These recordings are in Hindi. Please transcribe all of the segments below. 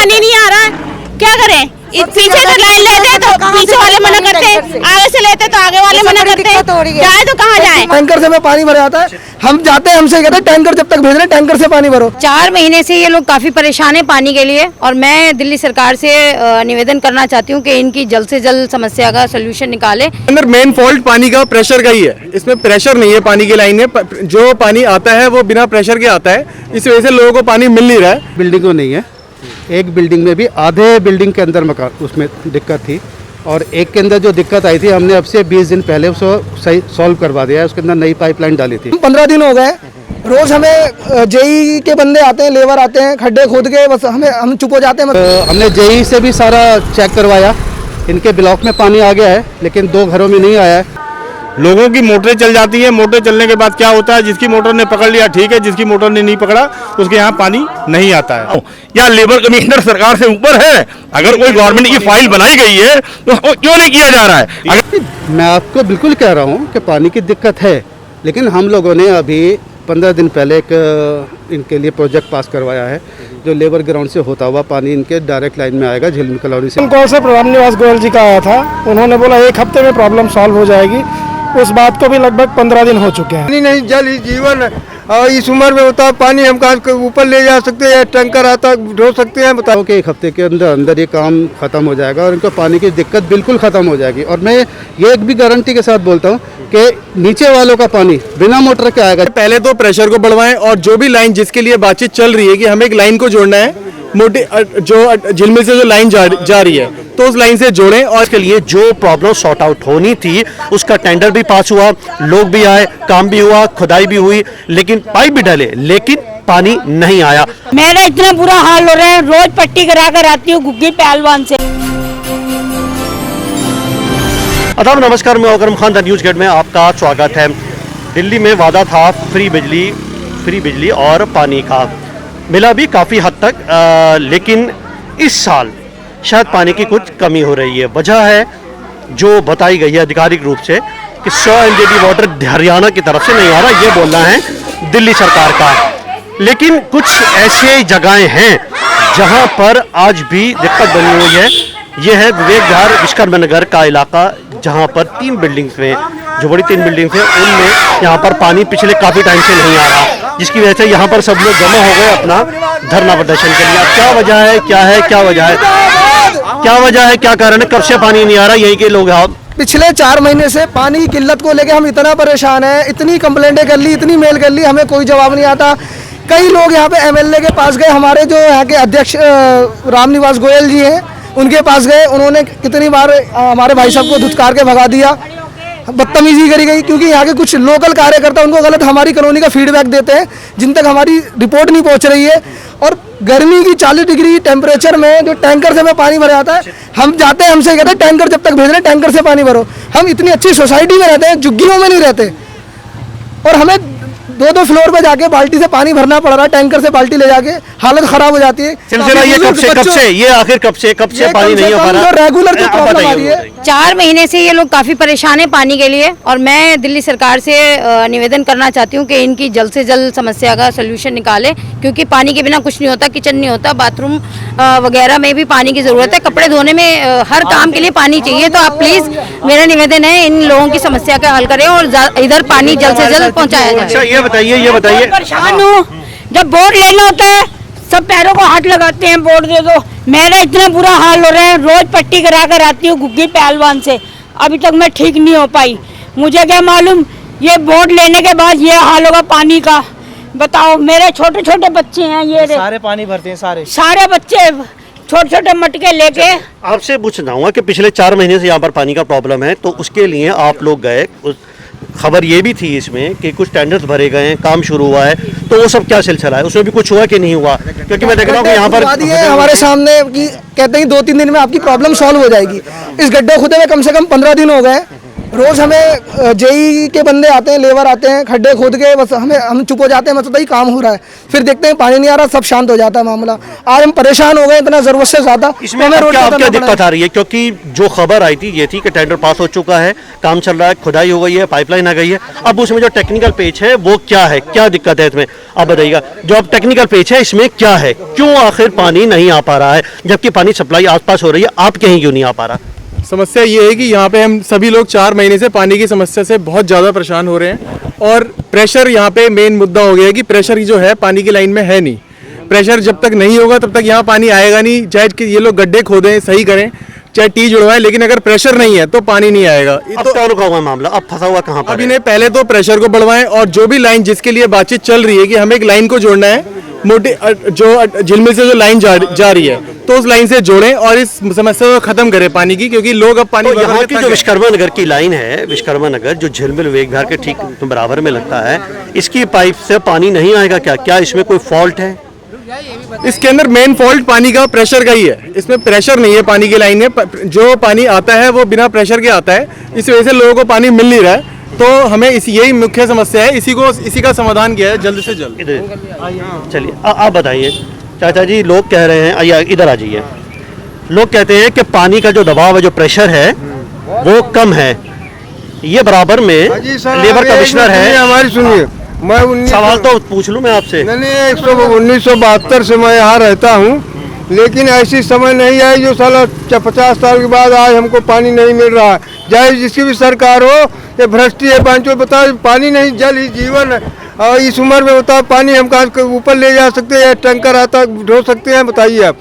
पानी नहीं आ रहा है, क्या करें? पीछे तो लाइन लेते हैं तो पीछे वाले मना करते हैं, आगे से लेते तो आगे वाले मना करते हैं, जाए तो कहाँ जाए? टैंकर से हमें पानी भरा जाता है, हम जाते हैं, हमसे कहते हैं टैंकर जब तक भेज रहे हैं टैंकर से पानी भरो। 4 महीने से ये लोग काफी परेशान है पानी के लिए, और मैं दिल्ली सरकार से निवेदन करना चाहती हूँ कि इनकी जल्द से जल्द समस्या का सोल्यूशन निकाले। अंदर मेन फॉल्ट पानी का प्रेशर का ही है, इसमें प्रेशर नहीं है पानी की लाइन में, जो पानी आता है वो बिना प्रेशर के आता है, इस वजह से लोगों को पानी मिल नहीं रहा है। बिल्डिंगों नहीं है, एक बिल्डिंग में भी आधे बिल्डिंग के अंदर मकान उसमें दिक्कत थी, और एक के अंदर जो दिक्कत आई थी हमने अब से 20 दिन पहले उसको सही सॉल्व करवा दिया है, उसके अंदर नई पाइपलाइन डाली थी। 15 दिन हो गए, रोज हमें जेई के बंदे आते हैं, लेबर आते हैं, खड्डे खोद के, बस हम चुप हो जाते हैं। तो हमने जेई से भी सारा चेक करवाया, इनके ब्लॉक में पानी आ गया है लेकिन 2 घरों में नहीं आया है। लोगों की मोटरें चल जाती हैं, मोटर चलने के बाद क्या होता है, जिसकी मोटर ने पकड़ लिया ठीक है, जिसकी मोटर ने नहीं पकड़ा उसके यहाँ पानी नहीं आता है। या लेबर कमिश्नर सरकार से ऊपर है? अगर कोई गवर्नमेंट की फाइल बनाई गई है तो क्यों नहीं किया जा रहा है? मैं आपको बिल्कुल कह रहा हूँ कि पानी की दिक्कत है, लेकिन हम लोगों ने अभी 15 दिन पहले एक इनके लिए प्रोजेक्ट पास करवाया है, जो लेबर ग्राउंड से होता हुआ पानी इनके डायरेक्ट लाइन में आएगा झिलमिल कॉलोनी से। कॉल से रामनिवास गोयल जी का आया था, उन्होंने बोला 1 हफ्ते में प्रॉब्लम सॉल्व हो जाएगी, उस बात को भी लगभग 15 दिन हो चुके हैं। नहीं, जल ही जीवन है, और इस उम्र में होता है पानी हम कहाँ ऊपर ले जा सकते हैं, टैंकर आता ढो सकते हैं, बताओ कि 1 हफ्ते के अंदर अंदर ये काम खत्म हो जाएगा और इनको पानी की दिक्कत बिल्कुल खत्म हो जाएगी। और मैं ये एक भी गारंटी के साथ बोलता हूँ कि नीचे वालों का पानी बिना मोटर के आएगा। पहले तो प्रेशर को बढ़वाएं, और जो भी लाइन जिसके लिए बातचीत चल रही है कि हमें एक लाइन को जोड़ना है, मोटी जो झिलमिल से जो लाइन जा रही है तो उस लाइन से जोड़ें। और इसके लिए जो प्रॉब्लम सॉर्ट आउट होनी थी उसका टेंडर भी पास हुआ, लोग भी आए, काम भी हुआ, खुदाई भी हुई, लेकिन पाइप भी डाले, लेकिन पानी नहीं आया। मेरा इतना बुरा हाल हो रहा है, रोज पट्टी करा कर आती हूँ गुग्गी पहलवान से। अदाब नमस्कार, मैं Akram Khan, the news gate में आपका स्वागत है। दिल्ली में वादा था फ्री बिजली और पानी का, मिला भी काफ़ी हद तक, लेकिन इस साल शायद पानी की कुछ कमी हो रही है। वजह है जो बताई गई है आधिकारिक रूप से कि 100 MJD वाटर हरियाणा की तरफ से नहीं आ रहा, ये बोलना है दिल्ली सरकार का। लेकिन कुछ ऐसे जगहें हैं जहां पर आज भी दिक्कत बनी हुई है। ये है विवेक विहार विश्वकर्मा नगर का इलाका, जहां पर 3 बिल्डिंग्स में, जो बड़ी 3 बिल्डिंग्स हैं, उनमें यहाँ पर पानी पिछले काफ़ी टाइम से नहीं आ रहा, जिसकी वजह से यहाँ पर सब लोग जमा हो गए अपना धरना प्रदर्शन के लिए। क्या वजह है, क्या वजह है, क्या कारण है, कब से पानी नहीं आ रहा, यही के लोग हैं। पिछले 4 महीने से पानी की किल्लत को लेकर हम इतना परेशान हैं, इतनी कंप्लेंटें कर ली, इतनी मेल कर ली, हमें कोई जवाब नहीं आता। कई लोग यहाँ पे MLA के पास गए, हमारे जो यहाँ के अध्यक्ष रामनिवास गोयल जी हैं उनके पास गए, उन्होंने कितनी बार हमारे भाई साहब को धुतकार के भगा दिया, बदतमीजी करी गई, क्योंकि यहाँ के कुछ लोकल कार्यकर्ता उनको गलत हमारी कॉलोनी का फीडबैक देते हैं, जिन तक हमारी रिपोर्ट नहीं पहुँच रही है। और गर्मी की 40 डिग्री टेम्परेचर में जो टैंकर से हमें पानी भरा जाता है, हम जाते हैं, हमसे कहते हैं टैंकर जब तक भेज रहे हैं टैंकर से पानी भरो। हम इतनी अच्छी सोसाइटी में रहते हैं, झुग्गियों में नहीं रहते, और हमें 2-2 फ्लोर पे जाके बाल्टी से पानी भरना पड़ रहा है, टैंकर से बाल्टी ले जाके, हालत खराब हो जाती है। सिलसिला ये कब से ये आखिर कब से पानी नहीं हो पा रहा, रेगुलर जो प्रॉब्लम आ रही है। 4 महीने से ये लोग काफी परेशान है पानी के लिए, और मैं दिल्ली सरकार से निवेदन करना चाहती हूँ कि इनकी जल्द से जल्द समस्या का सोल्यूशन निकाले, क्योंकि पानी के बिना कुछ नहीं होता, किचन नहीं होता, बाथरूम वगैरह में भी पानी की जरूरत है, कपड़े धोने में, हर काम के लिए पानी चाहिए। तो आप प्लीज, मेरा निवेदन है, इन लोगों की समस्या का हल करें और इधर पानी जल्द से जल्द पहुँचाया जाए। ये बताइए, परेशान हूँ, जब वोट लेना होता है सब पैरों को हाथ लगाते हैं, वोट दे दो। मेरा इतना बुरा हाल हो रहा है, रोज पट्टी करा कर आती हूँ गुग्गी पहलवान से, अभी तक मैं ठीक नहीं हो पाई। मुझे क्या मालूम ये वोट लेने के बाद ये हाल होगा पानी का। बताओ, मेरे छोटे छोटे बच्चे हैं, ये सारे पानी भरते हैं, सारे बच्चे छोटे छोटे मटके लेके। आपसे पूछना हुआ कि पिछले 4 महीने से यहाँ पर पानी का प्रॉब्लम है, तो उसके लिए आप लोग गए, खबर ये भी थी इसमें कि कुछ टेंडर्स भरे गए हैं, काम शुरू हुआ है, तो वो सब क्या सिलसिला है, उसमें भी कुछ हुआ कि नहीं हुआ? क्योंकि मैं देख रहा हूँ कि यहाँ पर हमारे सामने कि कहते हैं 2-3 दिन में आपकी प्रॉब्लम सॉल्व हो जाएगी। इस गड्ढे खुदे में कम से कम 15 दिन हो गए, रोज हमें जेई के बंदे आते हैं, लेबर आते हैं, खड्डे खोद के, बस हम चुप हो जाते हैं, मतलब ही काम हो रहा है, फिर देखते हैं पानी नहीं आ रहा, सब शांत हो जाता है मामला। आज हम परेशान हो गए इतना जरूरत से ज्यादा। इसमें हमें रोड क्या पे क्या उतरना दिक्कत आ रही है? क्योंकि जो खबर आई थी ये थी कि टेंडर पास हो चुका है, काम चल रहा है, खुदाई हो गई है, पाइपलाइन आ गई है, अब उसमें जो टेक्निकल पेज है वो क्या है, क्या दिक्कत है इसमें, आप बताइएगा। जो अब टेक्निकल पेज है इसमें क्या है, क्यों आखिर पानी नहीं आ पा रहा है, जबकि पानी सप्लाई आसपास हो रही है, आप कहीं क्यों नहीं आ पा रहा? समस्या ये है कि यहाँ पे हम सभी लोग 4 महीने से पानी की समस्या से बहुत ज़्यादा परेशान हो रहे हैं और प्रेशर यहाँ पे मेन मुद्दा हो गया है कि प्रेशर जो है पानी की लाइन में है नहीं। प्रेशर जब तक नहीं होगा तब तक यहाँ पानी आएगा नहीं, चाहे कि ये लोग गड्ढे खोदें, सही करें, चाहे टी जुड़वाएं, लेकिन अगर प्रेशर नहीं है तो पानी नहीं आएगा। अब क्या रुका हुआ है मामला, अब फंसा हुआ कहाँ पर अब है? इन्हें पहले तो प्रेशर को बढ़वाएं और जो भी लाइन जिसके लिए बातचीत चल रही है कि हमें एक लाइन को जोड़ना है, मोटी जो झिलमिल से जो लाइन जा रही है तो उस लाइन से जोड़ें और इस समस्या को खत्म करें पानी की, क्योंकि लोग अब पानी तो यहाँ की जो विश्वकर्मा नगर की लाइन है, विश्वकर्मा नगर जो झिलमिल वेग विहार के ठीक बराबर में लगता है, इसकी पाइप से पानी नहीं आएगा क्या? क्या इसमें कोई फॉल्ट है? इसके अंदर मेन फॉल्ट पानी का प्रेशर का ही है। इसमें प्रेशर नहीं है पानी की लाइन में, जो पानी आता है वो बिना प्रेशर के आता है, इस वजह से लोगों को पानी मिल नहीं रहा है। तो हमें यही मुख्य समस्या है, इसी का समाधान किया है जल्द से जल्द। चलिए आप बताइए चाचा जी, लोग कह रहे हैं, या इधर आ जाइए, लोग कहते हैं कि पानी का जो दबाव है, जो प्रेशर है वो कम है। ये बराबर में लेबर कमिश्नर है, हमारी सुनिए, मैं सवाल तो पूछ लूं मैं आपसे। नहीं 1972 से मैं यहाँ रहता हूँ, लेकिन ऐसी समय नहीं आई जो साला 50 साल के बाद आज हमको पानी नहीं मिल रहा है। चाहे जिसकी भी सरकार हो, ये भ्रष्टी है, पांचों बताओ, पानी नहीं, जल ही जीवन है। और इस उम्र में बताओ पानी हम कहाँ ऊपर ले जा सकते हैं, टैंकर आता ढो सकते हैं, बताइए आप।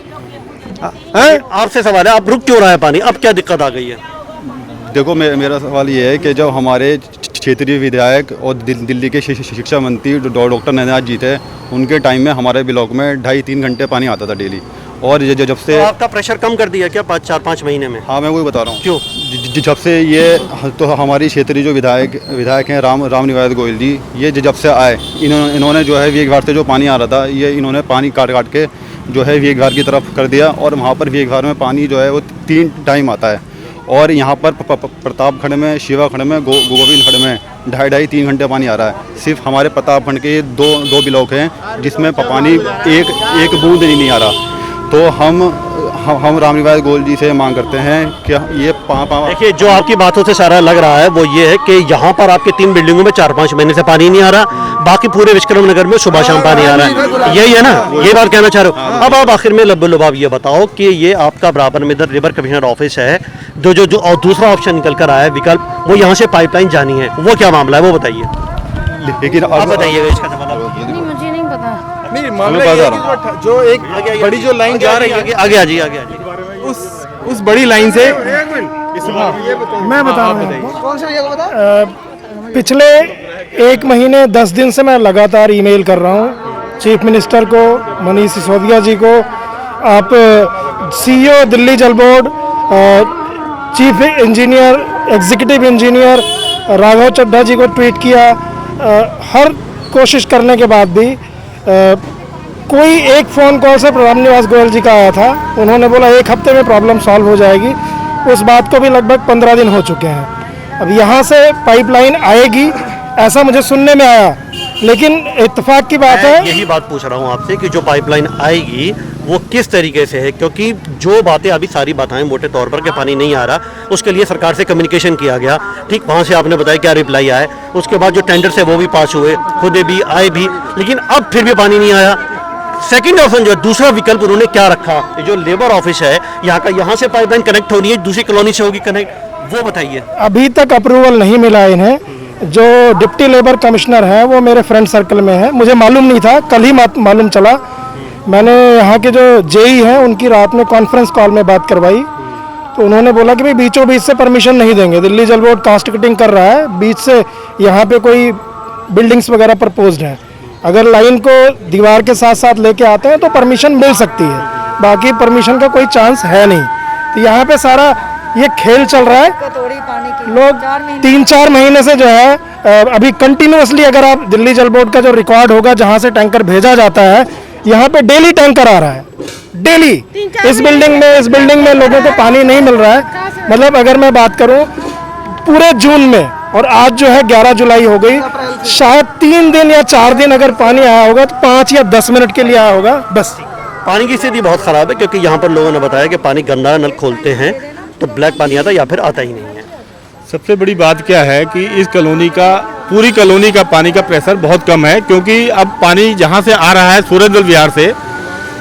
हैं? आपसे सवाल है, आप रुक क्यों रहा है पानी, अब क्या दिक्कत आ गई है? देखो मेरा सवाल ये है कि जब हमारे क्षेत्रीय विधायक और दिल्ली के शिक्षा मंत्री डॉक्टर नैनाथ जी थे, उनके टाइम में हमारे ब्लॉक में 2.5-3 घंटे पानी आता था डेली। और जब से तो आपका प्रेशर कम कर दिया क्या 4-5 महीने में? हाँ, मैं वही बता रहा हूँ। क्यों? जब से ये तो हमारी क्षेत्रीय जो विधायक हैं राम निवास गोयल जी, ये जब से आए, इन्होंने जो है वेग विहार से जो पानी आ रहा था, ये इन्होंने पानी काट के जो है वेग विहार की तरफ कर दिया। और वहाँ पर वेग विहार में पानी जो है वो 3 टाइम आता है। और यहाँ पर प्रतापखंड में, शिवाखंड में, गोविंदखंड में 2.5-3 घंटे पानी आ रहा है। सिर्फ हमारे प्रतापखंड के दो ब्लॉक हैं जिसमें पानी एक बूंद नहीं आ रहा। तो हम रामनिवास गोयल जी से मांग करते हैं कि ये देखिए, जो आपकी बातों से सारा लग रहा है वो ये है कि यहाँ पर आपके 3 बिल्डिंगों में 4-5 महीने से पानी नहीं आ रहा, बाकी पूरे विश्वकर्मा नगर में सुबह शाम पानी आ रहा है। यही है ना, ये बात कहना चाह रहे हो। अब आप आखिर में लबोलबाब ये बताओ कि ये आपका बराबर में इधर लेबर कमिश्नर ऑफिस है, जो और दूसरा ऑप्शन निकल कर आया है विकल्प, वो यहाँ से पाइपलाइन जानी है, वो क्या मामला है वो बताइए। लेकिन आप बताइएगा इसका जवाब। मुझे नहीं पता। नहीं, मामला ये है कि जो एक बड़ी जो लाइन जा रही है, आगे आ जाइए। उस बड़ी लाइन से मैं बता रहा हूँ, कौन सा ये बता। पिछले 1 महीने 10 दिन से मैं लगातार ईमेल कर रहा हूँ चीफ मिनिस्टर को, मनीष सिसोदिया जी को, आप CEO Delhi Jal board, chief engineer, executive engineer Raghav Chadha ji को ट्वीट किया। हर कोशिश करने के बाद भी कोई एक फ़ोन कॉल से रामनिवास गोयल जी का आया था, उन्होंने बोला 1 हफ्ते में प्रॉब्लम सॉल्व हो जाएगी। उस बात को भी लगभग 15 दिन हो चुके हैं। अब यहाँ से पाइपलाइन आएगी ऐसा मुझे सुनने में आया, लेकिन इत्तेफाक की बात है। यही बात पूछ रहा हूँ आपसे कि जो पाइपलाइन आएगी वो किस तरीके से है, क्योंकि जो बातें अभी सारी बातें मोटे तौर पर कि पानी नहीं आ रहा, उसके लिए सरकार से कम्युनिकेशन किया गया, ठीक, वहाँ से आपने बताया क्या रिप्लाई आया, उसके बाद जो टेंडर है वो भी पास हुए, खुदे भी आए भी, लेकिन अब फिर भी पानी नहीं आया। सेकंड ऑप्शन जो दूसरा विकल्प उन्होंने क्या रखा, जो लेबर ऑफिस है यहाँ का, यहाँ से पाइपलाइन कनेक्ट होनी है, दूसरी कॉलोनी से होगी कनेक्ट, वो बताइए। अभी तक अप्रूवल नहीं मिला इन्हें। जो डिप्टी लेबर कमिश्नर हैं वो मेरे फ्रेंड सर्कल में है, मुझे मालूम नहीं था, कल ही मालूम चला। मैंने यहाँ के जो जेई हैं उनकी रात में कॉन्फ्रेंस कॉल में बात करवाई, तो उन्होंने बोला कि भाई बीचों बीच से परमिशन नहीं देंगे, Delhi Jal board cast cutting कर रहा है, बीच से यहाँ पे कोई बिल्डिंग्स वगैरह प्रपोज्ड हैं, अगर लाइन को दीवार के साथ साथ लेके आते हैं तो परमिशन मिल सकती है, बाकी परमिशन का कोई चांस है नहीं। तो यहाँ पे सारा ये खेल चल रहा है। लोग 3-4 महीने से जो है अभी कंटिन्यूअसली, अगर आप दिल्ली जल बोर्ड का जो रिकॉर्ड होगा जहाँ से टैंकर भेजा जाता है, यहाँ पे डेली टैंकर आ रहा है, डेली। इस बिल्डिंग में लोगों को पानी नहीं मिल रहा है। मतलब अगर मैं बात करूँ पूरे जून में, और आज जो है 11 जुलाई हो गई, शायद 3 दिन या 4 दिन अगर पानी आया होगा तो 5 या 10 मिनट के लिए आया होगा बस। पानी की स्थिति बहुत ख़राब है क्योंकि यहाँ पर लोगों ने बताया कि पानी गंदा, नल खोलते हैं तो ब्लैक पानी आता या फिर आता ही नहीं है। सबसे बड़ी बात क्या है कि इस कॉलोनी का, पूरी कॉलोनी का पानी का प्रेशर बहुत कम है, क्योंकि अब पानी जहाँ से आ रहा है सूरजमल विहार से,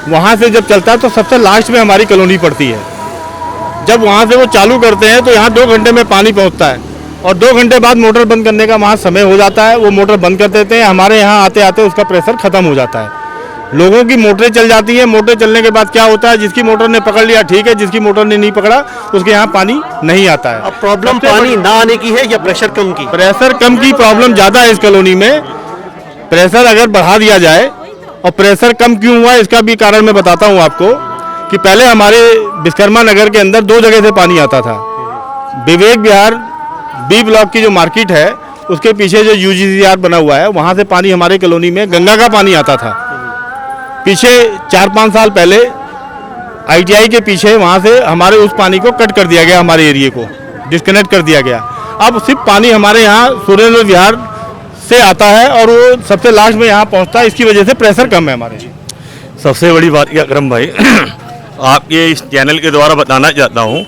वहाँ से जब चलता है तो सबसे लास्ट में हमारी कॉलोनी पड़ती है। जब वहाँ से वो चालू करते हैं तो यहाँ 2 घंटे में पानी पहुँचता है, और 2 घंटे बाद मोटर बंद करने का वहाँ समय हो जाता है, वो मोटर बंद कर देते हैं। हमारे यहाँ आते आते उसका प्रेशर ख़त्म हो जाता है। लोगों की मोटरें चल जाती हैं। मोटर चलने के बाद क्या होता है, जिसकी मोटर ने पकड़ लिया ठीक है, जिसकी मोटर ने नहीं पकड़ा उसके यहाँ पानी नहीं आता है। अब प्रॉब्लम पानी ना आने की है या प्रेशर कम की? प्रेशर कम की प्रॉब्लम ज़्यादा है इस कॉलोनी में। प्रेशर अगर बढ़ा दिया जाए, और प्रेशर कम क्यों हुआ इसका भी कारण मैं बताता हूँ आपको, कि पहले हमारे विश्वकर्मा नगर के अंदर 2 जगह से पानी आता था। विवेक विहार बी ब्लॉक की जो मार्केट है उसके पीछे जो UGCR बना हुआ है, वहाँ से पानी हमारे कॉलोनी में गंगा का पानी आता था। पीछे 4-5 साल पहले ITI के पीछे वहाँ से हमारे उस पानी को कट कर दिया गया, हमारे एरिया को डिस्कनेक्ट कर दिया गया। अब सिर्फ पानी हमारे यहाँ सूर्यनगर विहार से आता है और वो सबसे लास्ट में यहाँ पहुँचता है। इसकी वजह से प्रेशर कम है हमारे। सबसे बड़ी बात क्या अकरम भाई, आपके इस चैनल के द्वारा बताना चाहता हूँ,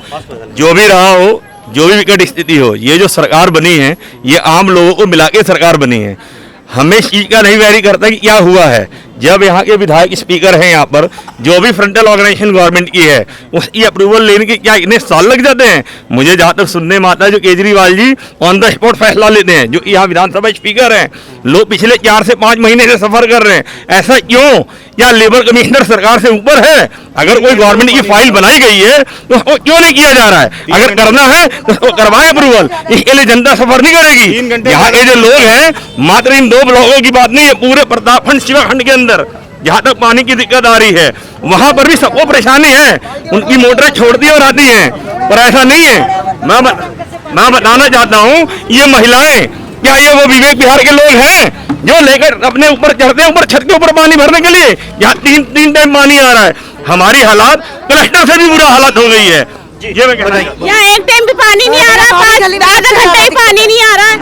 जो भी रहा हो, जो भी विकट स्थिति हो, ये जो सरकार बनी है ये आम लोगों को मिला के सरकार बनी है। हमें इस चीज़ का नहीं वेरी करता कि क्या हुआ है। जब यहाँ के विधायक स्पीकर हैं, यहाँ पर जो भी फ्रंटल ऑर्गेनाइजेशन गवर्नमेंट की है, उसकी अप्रूवल लेने के क्या इतने साल लग जाते हैं? मुझे जहाँ तक सुनने में आता है जो Kejriwal ji on the spot फैसला लेते हैं, जो यहाँ विधानसभा स्पीकर हैं, लोग पिछले 4 से 5 महीने से सफर कर रहे हैं। ऐसा क्यों? क्या लेबर कमिश्नर सरकार से ऊपर है? अगर कोई गवर्नमेंट की फाइल बनाई गई है तो उसको क्यों नहीं किया जा रहा है? अगर करना है तो उसको करवाएं अप्रूवल। इसके लिए जनता सफर नहीं करेगी। यहाँ के जो लोग हैं, मात्र इन 2 ब्लॉकों की बात नहीं है, पूरे प्रतापखंड शिवाखंड के अंदर जहाँ तक पानी की दिक्कत आ रही है, वहाँ पर भी सबको परेशानी है। उनकी मोटरें छोड़ती और आती हैं, पर ऐसा नहीं है। मैं बताना चाहता हूँ, ये महिलाएं, क्या ये वो विवेक विहार के लोग हैं जो लेकर अपने ऊपर चढ़ते हैं, ऊपर छत के ऊपर पानी भरने के लिए? यहाँ 3 टाइम पानी आ रहा है। हमारी हालात क्लस्टर से भी बुरा हालत हो गई है। ये मैं कहना चाहता हूँ। यहाँ एक टाइम भी पानी नहीं आ रहा, आधा घंटा ही पानी नहीं आ रहा,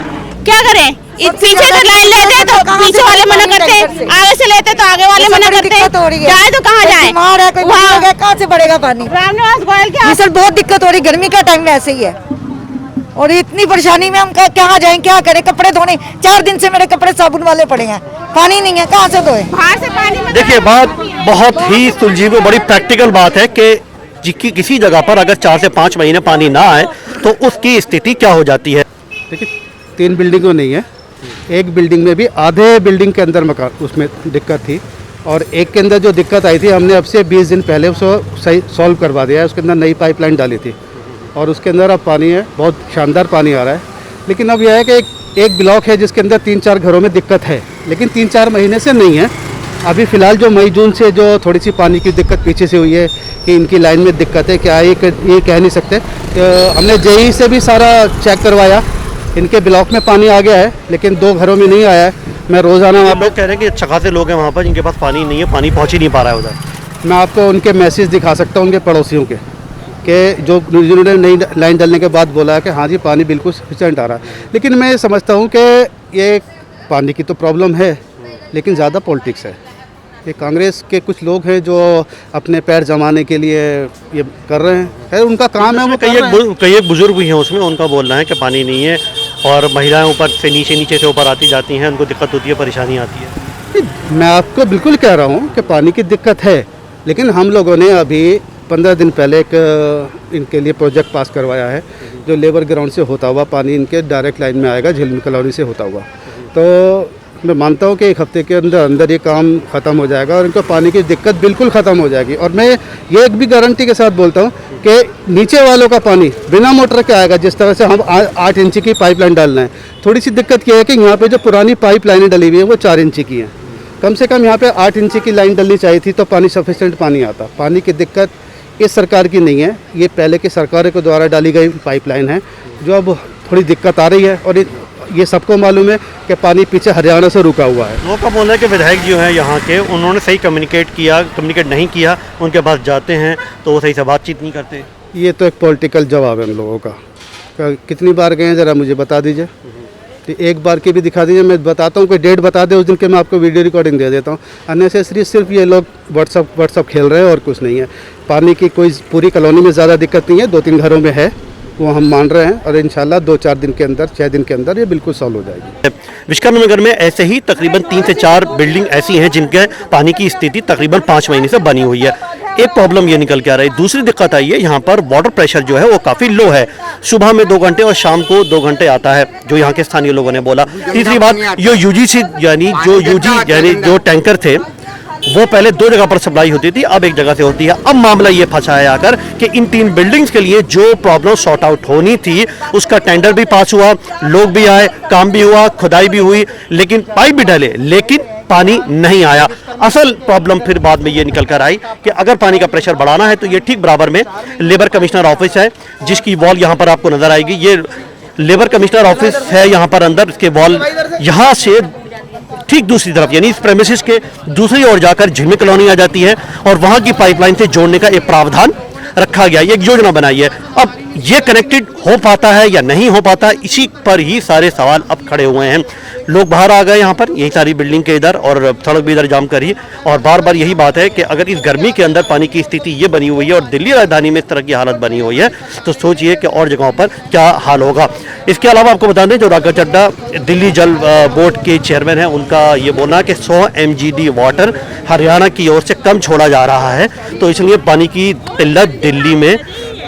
क्या करें? पीछे से लाइन लेते हैं तो पीछे वाले मना करते हैं, आगे से लेते तो आगे वाले मना करते हैं। जाए तो कहाँ जाए? कहाँ से बढ़ेगा पानी? रामनिवास गोयल के सर बहुत दिक्कत हो रही, गर्मी का टाइम वैसे ही है और इतनी परेशानी में हम कहाँ जाएं, क्या करें? कपड़े धोने 4 दिन से मेरे कपड़े साबुन वाले पड़े हैं, पानी नहीं है, कहाँ से धोए? बाहर से पानी। देखिए, बात बहुत ही सुलझी हुई बड़ी प्रैक्टिकल बात है कि किसी जगह पर अगर 4 से 5 महीने पानी ना आए तो उसकी स्थिति क्या हो जाती है। देखिए 3 बिल्डिंगों नहीं है, एक बिल्डिंग में भी आधे बिल्डिंग के अंदर मकान उसमें दिक्कत थी, और एक के अंदर जो दिक्कत आई थी हमने अब से 20 दिन पहले उसको सही सॉल्व करवा दिया है। उसके अंदर नई पाइपलाइन डाली थी और उसके अंदर अब पानी है, बहुत शानदार पानी आ रहा है। लेकिन अब यह है कि एक ब्लॉक है जिसके अंदर 3-4 घरों में दिक्कत है, लेकिन 3-4 महीने से नहीं है। अभी फ़िलहाल जो मई जून से जो थोड़ी सी पानी की दिक्कत पीछे से हुई है कि इनकी लाइन में दिक्कत है, क्या ये कह नहीं सकते। तो हमने JE से भी सारा चेक करवाया, इनके ब्लॉक में पानी आ गया है लेकिन 2 घरों में नहीं आया है। मैं रोज़ाना आप लोग कह रहे हैं कि अच्छा खासे लोग हैं वहाँ पर जिनके पास पानी नहीं है, पानी पहुँच ही नहीं पा रहा है उधर। मैं आपको उनके मैसेज दिखा सकता हूँ, उनके पड़ोसियों के, कि जिन्होंने नई लाइन डालने के बाद बोला कि हाँ जी पानी बिल्कुल सफिशेंट आ रहा है। लेकिन मैं समझता हूँ कि ये पानी की तो प्रॉब्लम है, लेकिन ज़्यादा पॉलिटिक्स है। ये कांग्रेस के कुछ लोग हैं जो अपने पैर जमाने के लिए ये कर रहे हैं, है उनका काम है। वो कई एक बुजुर्ग भी हैं उसमें, उनका बोलना है कि पानी नहीं है और महिलाएं ऊपर से नीचे से ऊपर आती जाती हैं, उनको दिक्कत होती है, परेशानी आती है। मैं आपको बिल्कुल कह रहा हूँ कि पानी की दिक्कत है, लेकिन हम लोगों ने अभी 15 दिन पहले एक इनके लिए प्रोजेक्ट पास करवाया है, जो लेबर ग्राउंड से होता हुआ पानी इनके डायरेक्ट लाइन में आएगा, झिलमिल कॉलोनी से होता हुआ। तो मैं मानता हूँ कि 1 हफ्ते के अंदर ये काम ख़त्म हो जाएगा और इनको पानी की दिक्कत बिल्कुल ख़त्म हो जाएगी। और मैं ये एक भी गारंटी के साथ बोलता हूँ कि नीचे वालों का पानी बिना मोटर के आएगा। जिस तरह से हम 8 इंच की पाइपलाइन डालना है, थोड़ी सी दिक्कत क्या है कि यहाँ पे जो पुरानी पाइपलाइनें डली हुई है वो 4 इंच की हैं। कम से कम यहाँ पे 8 इंच की लाइन डलनी चाहिए थी तो पानी सफिशेंट पानी आता। पानी की दिक्कत इस सरकार की नहीं है, ये पहले की सरकारों के द्वारा डाली गई पाइपलाइन है जो अब थोड़ी दिक्कत आ रही है। और ये सबको मालूम है कि पानी पीछे हरियाणा से रुका हुआ है। लोगों का बोलना है कि विधायक जो हैं यहाँ के, उन्होंने सही कम्युनिकेट नहीं किया, उनके पास जाते हैं तो वो सही से बातचीत नहीं करते। ये तो एक पॉलिटिकल जवाब है हम लोगों का कितनी बार गए हैं ज़रा मुझे बता दीजिए। तो एक बार की भी दिखा दीजिए, मैं बताता हूँ, कोई डेट बता दे उस दिन के मैं आपको वीडियो रिकॉर्डिंग दे देता हूँ। अननेसेसरी सिर्फ ये लोग व्हाट्सअप खेल रहे हैं और कुछ नहीं है। पानी की कोई पूरी कॉलोनी में ज़्यादा दिक्कत नहीं है, 2-3 घरों में है, वो हम मान रहे हैं और इंशाल्लाह 2-4 दिन के अंदर 6 दिन के अंदर ये बिल्कुल सॉल्व हो जाएगी। विश्वकर्मा नगर में ऐसे ही तकरीबन 3 से 4 बिल्डिंग ऐसी हैं जिनके पानी की स्थिति तकरीबन 5 महीने से बनी हुई है। एक प्रॉब्लम ये निकल के आ रही है। दूसरी दिक्कत आई है, यहाँ पर वाटर प्रेशर जो है वो काफ़ी लो है। सुबह में 2 घंटे और शाम को 2 घंटे आता है, जो यहाँ के स्थानीय लोगों ने बोला। तीसरी बात, जो यूजी यानी जो टैंकर थे वो पहले 2 जगह पर सप्लाई होती थी, अब एक जगह से होती है। अब मामला ये फंसा है आकर कि इन 3 बिल्डिंग्स के लिए जो प्रॉब्लम सॉर्ट आउट होनी थी उसका टेंडर भी पास हुआ, लोग भी आए, काम भी हुआ, खुदाई भी हुई, लेकिन पाइप भी डाले, लेकिन पानी नहीं आया। असल प्रॉब्लम फिर बाद में ये निकल कर आई कि अगर पानी का प्रेशर बढ़ाना है तो ये ठीक बराबर में लेबर कमिश्नर ऑफिस है, जिसकी वॉल यहाँ पर आपको नजर आएगी। ये लेबर कमिश्नर ऑफिस है यहाँ पर अंदर, इसके वॉल यहाँ से ठीक दूसरी तरफ यानी इस प्रेमिसेस के दूसरी ओर जाकर झिलमिल कॉलोनी आ जाती है और वहां की पाइपलाइन से जोड़ने का एक प्रावधान रखा गया, एक योजना बनाई है। अब ये कनेक्टेड हो पाता है या नहीं हो पाता, इसी पर ही सारे सवाल अब खड़े हुए हैं। लोग बाहर आ गए यहाँ पर, यही सारी बिल्डिंग के इधर, और सड़क भी इधर जाम करी, और बार बार यही बात है कि अगर इस गर्मी के अंदर पानी की स्थिति ये बनी हुई है और दिल्ली राजधानी में इस तरह की हालत बनी हुई है, तो सोचिए कि और जगहों पर क्या हाल होगा। इसके अलावा आपको बता दें, जो राघव चड्ढा दिल्ली जल बोर्ड के चेयरमैन हैं, उनका ये बोलना है कि 100 MGD वाटर हरियाणा की ओर से कम छोड़ा जा रहा है, तो इसलिए पानी की किल्लत दिल्ली में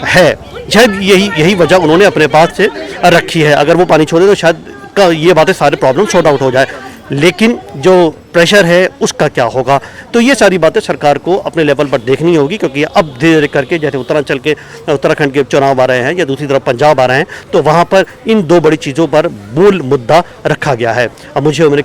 है। शायद यही वजह उन्होंने अपने पास से रखी है। अगर वो पानी छोड़े तो शायद ये बातें सारे प्रॉब्लम सॉर्ट आउट हो जाए, लेकिन जो प्रेशर है उसका क्या होगा, तो ये सारी बातें सरकार को अपने लेवल पर देखनी होगी, क्योंकि अब धीरे धीरे करके जैसे उत्तराखंड के चुनाव आ रहे हैं या दूसरी तरफ पंजाब आ रहे हैं, तो वहाँ पर इन 2 बड़ी चीज़ों पर मूल मुद्दा रखा गया है। अब मुझे मेरे